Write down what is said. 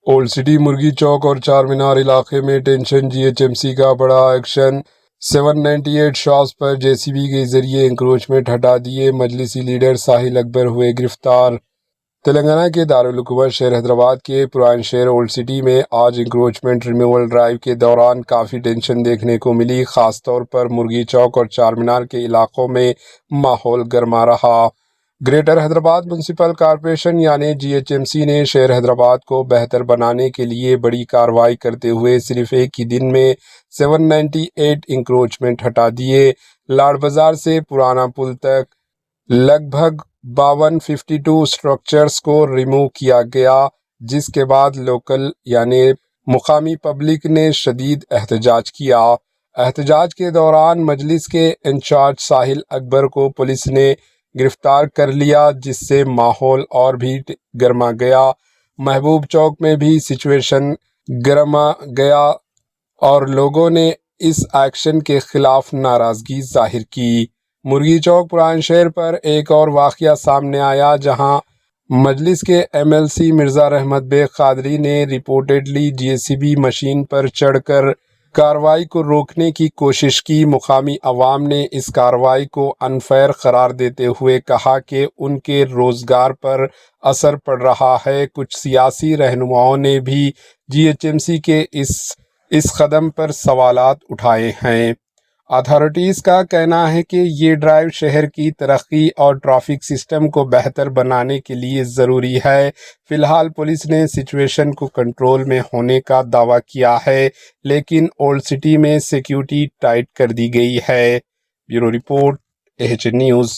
Old city مرغی چوک اور چار مینار علاقے میں tension, G H M C کا بڑا ایکشن، 798 شاپس پر جے سی بی کے ذریعے انکروچمنٹ ہٹا دیے، مجلسی لیڈر ساحل اکبر ہوئے گرفتار۔ تلنگانہ کے دارالحکومت شہر حیدرآباد کے پران شہر اولڈ سٹی میں آج انکروچمنٹ ریموول ڈرائیو کے دوران کافی ٹینشن دیکھنے کو ملی، خاص طور پر مرغی چوک اور چار مینار کے علاقوں میں ماحول گرما رہا۔ گریٹر حیدرآباد میونسپل کارپوریشن یعنی جی ایچ ایم سی نے شہر حیدرآباد کو بہتر بنانے کے لیے بڑی کارروائی کرتے ہوئے صرف ایک ہی دن میں 798 انکروچمنٹ ہٹا دیے۔ لاڈ بازار سے پرانا پل تک لگ بھگ 52 اسٹرکچرز کو ریموو کیا گیا، جس کے بعد لوکل یعنی مقامی پبلک نے شدید احتجاج کیا۔ احتجاج کے دوران مجلس کے انچارج ساحل اکبر کو پولیس نے گرفتار کر لیا، جس سے ماحول اور بھی گرما گیا۔ محبوب چوک میں بھی سچویشن گرما گیا اور لوگوں نے اس ایکشن کے خلاف ناراضگی ظاہر کی۔ مرغی چوک پران شہر پر ایک اور واقعہ سامنے آیا، جہاں مجلس کے ایم ایل سی مرزا رحمت بیگ قادری نے رپورٹڈلی جے سی بی مشین پر چڑھ کر کارروائی کو روکنے کی کوشش کی۔ مقامی عوام نے اس کارروائی کو انفیئر قرار دیتے ہوئے کہا کہ ان کے روزگار پر اثر پڑ رہا ہے۔ کچھ سیاسی رہنماؤں نے بھی جی ایچ ایم سی کے اس قدم پر سوالات اٹھائے ہیں۔ اتھارٹیز کا کہنا ہے کہ یہ ڈرائیو شہر کی ترقی اور ٹریفک سسٹم کو بہتر بنانے کے لیے ضروری ہے۔ فی الحال پولیس نے سچویشن کو کنٹرول میں ہونے کا دعویٰ کیا ہے، لیکن اولڈ سٹی میں سیکیورٹی ٹائٹ کر دی گئی ہے۔ Bureau report AHN news.